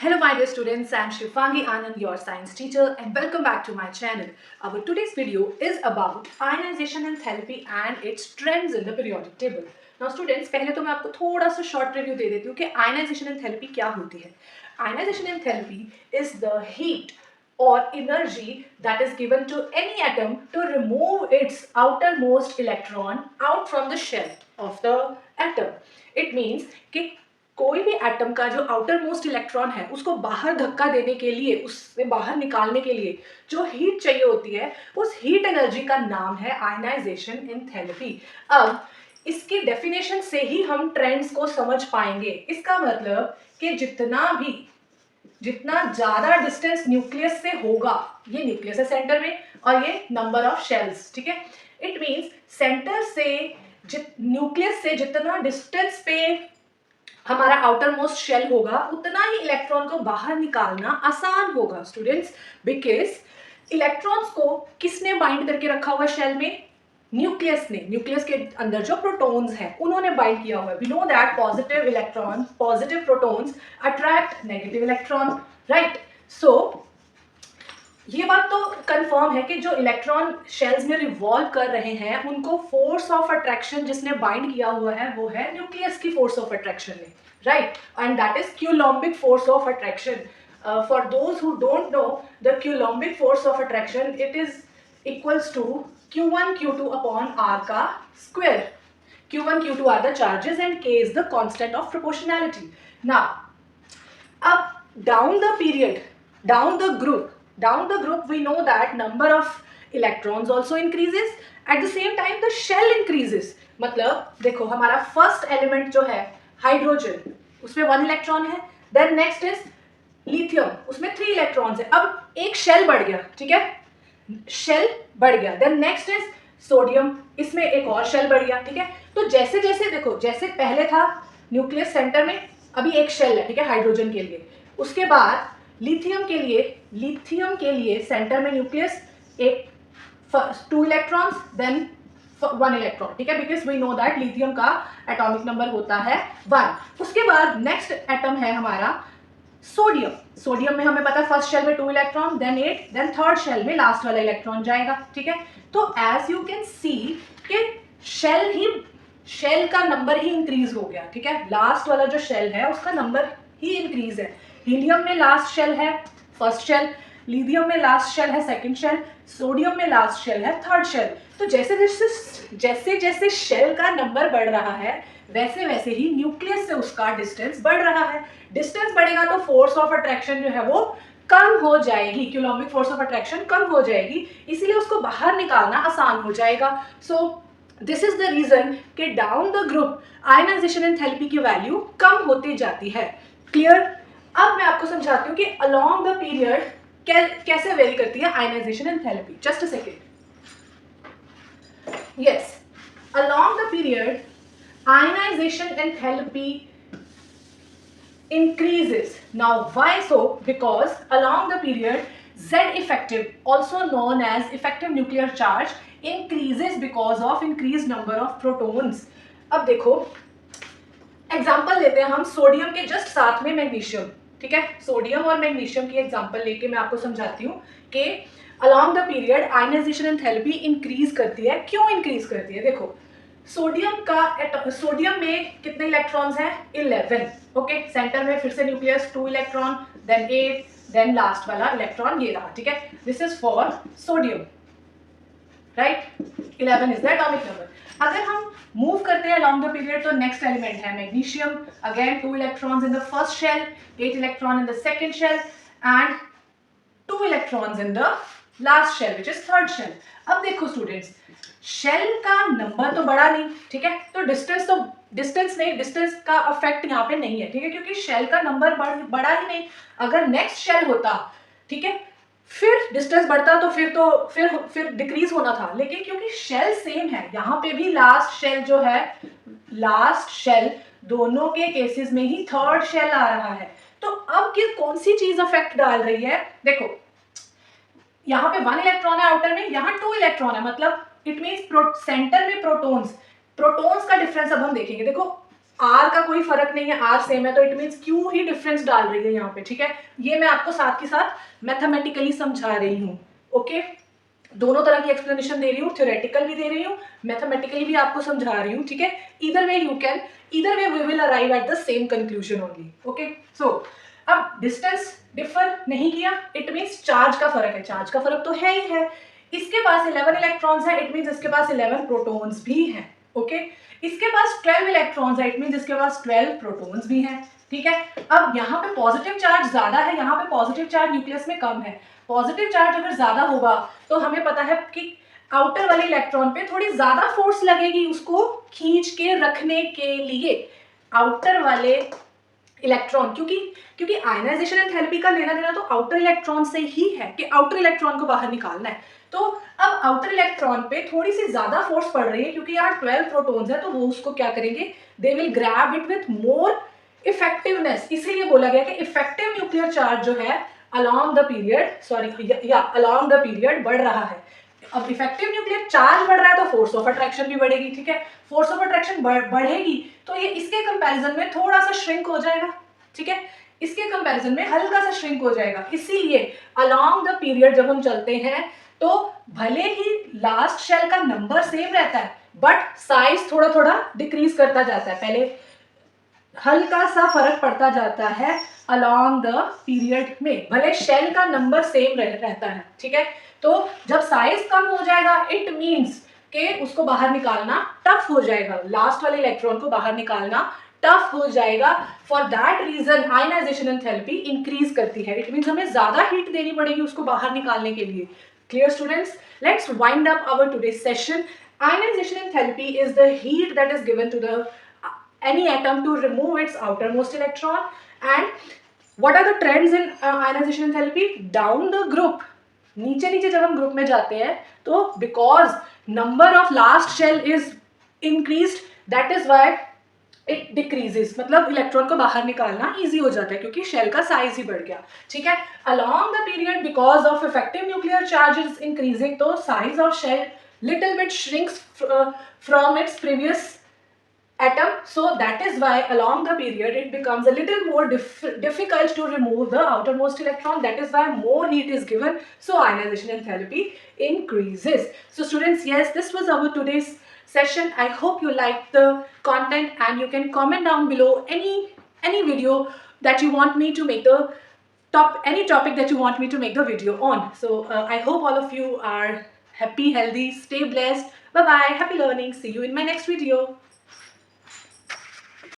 Hello my dear students, I am Shivangi Anand, your science teacher, and welcome back to my channel. Our today's video is about ionization enthalpy and its trends in the periodic table. Now students, पहले तो मैं आपको थोड़ा सा short review दे देती हूँ कि ionization enthalpy क्या होती है. Ionization enthalpy is the heat or energy that is given to any atom to remove its outermost electron out from the shell of the atom. It means कि कोई भी atom का जो आउटर मोस्ट इलेक्ट्रॉन है उसको बाहर धक्का देने के लिए, उससे बाहर निकालने के लिए जो हीट चाहिए होती है, उस हीट एनर्जी का नाम है आयनाइजेशन एंथैल्पी. अब इसकी डेफिनेशन से ही हम ट्रेंड्स को समझ पाएंगे. इसका मतलब कि जितना ज्यादा डिस्टेंस न्यूक्लियस से होगा, ये न्यूक्लियस है सेंटर में और ये नंबर ऑफ शेल्स, ठीक है. इट मींस सेंटर से न्यूक्लियस से जितना डिस्टेंस पे हमारा आउटर मोस्ट शेल होगा उतना ही इलेक्ट्रॉन को बाहर निकालना आसान होगा स्टूडेंट्स. बिकॉज इलेक्ट्रॉन्स को किसने बाइंड करके रखा हुआ शेल में? न्यूक्लियस ने. न्यूक्लियस के अंदर जो प्रोटॉन्स हैं उन्होंने बाइंड किया हुआ है. We know that positive protons attract negative electron, right. So ये बात तो कंफर्म है कि जो इलेक्ट्रॉन शेल्स में रिवॉल्व कर रहे हैं उनको फोर्स ऑफ अट्रैक्शन जिसने बाइंड किया हुआ है वो है न्यूक्लियस की फोर्स ऑफ अट्रैक्शन ने, right. And that is coulombic force of attraction. For those who don't know the coulombic force of attraction, it is equals to Q1 Q2 upon R का square. Q1 Q2 are the charges and K is the constant of proportionality. Now अब down the group we know that number of electrons also increases, at the same time the shell increases. मतलब देखो हमारा first element जो है hydrogen, उसमें 1 electron है. Then next is lithium, उसमें 3 electrons है. अब एक शेल बढ़ गया, ठीक है, शेल बढ़ गया. देन नेक्स्ट इज सोडियम, इसमें एक और शेल बढ़ गया, ठीक है. तो जैसे जैसे देखो, जैसे पहले था न्यूक्लियस सेंटर में, अभी एक शेल है, ठीक है, हाइड्रोजन के लिए. उसके बाद लिथियम के लिए सेंटर में न्यूक्लियस, एक 2 इलेक्ट्रॉन्स देन 1 इलेक्ट्रॉन, ठीक है, because we know that lithium का एटॉमिक नंबर होता है 1. उसके बाद नेक्स्ट एटम है हमारा सोडियम में हमें पता है फर्स्ट शेल में 2 electron, then 8, then third shell में लास्ट वाला इलेक्ट्रॉन जाएगा, ठीक है. तो एज यू कैन सी कि शेल का नंबर ही इंक्रीज हो गया, ठीक है. लास्ट वाला जो शेल है उसका नंबर ही इंक्रीज है. हीलियम में लास्ट शेल है फर्स्ट शेल, लिथियम में लास्ट शेल है सेकंड शेल, सोडियम में लास्ट शेल है थर्ड शेल. तो जैसे जैसे शेल का नंबर बढ़ रहा है वैसे वैसे ही न्यूक्लियस से उसका डिस्टेंस बढ़ रहा है. डिस्टेंस बढ़ेगा तो फोर्स ऑफ अट्रैक्शन जो है वो कम हो जाएगी, क्यूलॉम्बिक फोर्स ऑफ अट्रैक्शन कम हो जाएगी, इसीलिए उसको बाहर निकालना आसान हो जाएगा. So this is the reason कि down the group ionisation enthalpy की वैल्यू कम होती जाती है. क्लियर. अब मैं आपको समझाती हूँ कि अलोंग द पीरियड कैसे वेरी करती है ionization enthalpy. Just a second. Yes, along the period ionization enthalpy increases. Now why so? Because along the period Z effective, also known as effective nuclear charge, increases because of increased number of protons. अब देखो example लेते हैं हम sodium के just साथ में magnesium, ठीक है. सोडियम और मैग्नीशियम की एग्जाम्पल लेके मैं आपको समझाती हूँ कि along the period ionization enthalpy increase करती है. क्यों इंक्रीज करती है? देखो सोडियम में कितने इलेक्ट्रॉन्स हैं? 11. ओके, सेंटर में फिर से nucleus 2 electron, then 8, then last वाला इलेक्ट्रॉन ये रहा, ठीक है. This is for sodium, right. 11 is the atomic number. अगर हम मूव करते हैं along the period तो नेक्स्ट एलिमेंट है magnesium. Again 2 electrons in the first shell, 8 electron in the second shell and 2 electrons in the last shell which is third shell. अब देखो students, shell का number तो बड़ा नहीं, ठीक है, तो डिस्टेंस का अफेक्ट यहाँ पे नहीं है, ठीक है, क्योंकि शेल का नंबर बड़ा ही नहीं. अगर नेक्स्ट शेल होता, ठीक है, फिर डिस्टेंस बढ़ता तो फिर डिक्रीज होना था. लेकिन क्योंकि शेल सेम है, यहाँ पे भी लास्ट शेल दोनों के केसेस में ही थर्ड शेल आ रहा है. तो अब कौन सी चीज अफेक्ट डाल रही है? देखो यहाँ पे 1 इलेक्ट्रॉन है आउटर में, यहाँ 2 इलेक्ट्रॉन है, मतलब इट मीन्स सेंटर में प्रोटॉन्स का डिफरेंस अब हम देखेंगे. देखो आर का कोई फर्क नहीं है, आर सेम है, तो it means Q he difference डाल रही है यहाँ पे, ठीक है। ये मैं आपको साथ के साथ मैथमेटिकली समझा रही हूँ, ओके। दोनों तरह की एक्सप्लेनेशन दे रही हूँ, थ्योरेटिकल भी दे रही हूँ, मैथमेटिकली भी आपको समझा रही हूँ, ठीक है। Either way you can, either way we will arrive at the same conclusion only, okay. So अब डिस्टेंस डिफर नहीं किया, इट मीन्स चार्ज का फर्क है, चार्ज का फर्क तो है ही है। इसके पास 11 इलेक्ट्रॉन्स है, इट मीन्स इसके पास 11 प्रोटॉन्स भी हैं, ओके। इसके पास 12 इलेक्ट्रॉन्स है, इट मीन्स इसके पास 12 प्रोटॉन्स भी हैं, ठीक है। अब यहाँ पे पॉजिटिव चार्ज ज्यादा है, यहाँ पे पॉजिटिव चार्ज न्यूक्लियस में कम है। पॉजिटिव चार्ज अगर ज्यादा होगा तो हमें पता है कि आउटर वाले इलेक्ट्रॉन पे थोड़ी ज्यादा फोर्स लगेगी उसको खींच के रखने के लिए, आउटर वाले इलेक्ट्रॉन, क्योंकि आयनाइजेशन एंथैल्पी का लेना देना तो आउटर इलेक्ट्रॉन से ही है कि आउटर इलेक्ट्रॉन को बाहर निकालना है। तो अब आउटर इलेक्ट्रॉन पे थोड़ी सी ज्यादा फोर्स पड़ रही है, क्योंकि यहाँ 12 प्रोटॉन्स है, तो वो उसको क्या करेंगे, they will grab it with more effectiveness. इसीलिए बोला गया कि इफेक्टिव न्यूक्लियर चार्ज जो है along the period, along the period बढ़ रहा है। अब इफेक्टिव न्यूक्लियर चार्ज बढ़ रहा है तो फोर्स ऑफ अट्रैक्शन भी बढ़ेगी, ठीक है। फोर्स ऑफ अट्रैक्शन बढ़ेगी तो ये इसके कंपैरिजन में थोड़ा सा श्रिंक हो जाएगा, ठीक है। इसके कंपैरिजन में हल्का सा श्रिंक हो जाएगा। इसीलिए अलोंग द पीरियड जब हम चलते हैं तो भले ही लास्ट शेल का नंबर सेम रहता है, बट साइज थोड़ा थोड़ा डिक्रीज करता जाता है, पहले हल्का सा फर्क पड़ता जाता है अलोंग द पीरियड में, भले शेल का नंबर सेम रहता है, ठीक है। तो जब साइज कम हो जाएगा इट मींस कि उसको बाहर निकालना टफ हो जाएगा, लास्ट वाले इलेक्ट्रॉन को बाहर निकालना टफ हो जाएगा। For that reason ionization enthalpy increase करती है, इट मींस हमें ज्यादा हीट देनी पड़ेगी उसको बाहर निकालने के लिए। Clear students, let's wind up our today's session. Ionization enthalpy is the heat that is given to the any atom to remove its outermost electron. And what are the trends in ionization enthalpy? Down the group, नीचे नीचे जब हम group में जाते हैं तो because number of last shell is increased, that is why it decreases, मतलब electron को बाहर निकालना इजी हो जाता है क्योंकि शेल का साइज ही बढ़ गया, ठीक है। Along the period because of effective nuclear charge is increasing, तो size of shell little bit shrinks from its previous atom, so that is why along the period it becomes a little more difficult to remove the outermost electron, that is why more heat is given, so ionization enthalpy increases. So students, yes, this was our today's session. I hope you liked the content and you can comment down below any video that you want me to make the any topic that you want me to make the video on. So I hope all of you are happy, healthy, stay blessed. Bye bye, happy learning. See you in my next video.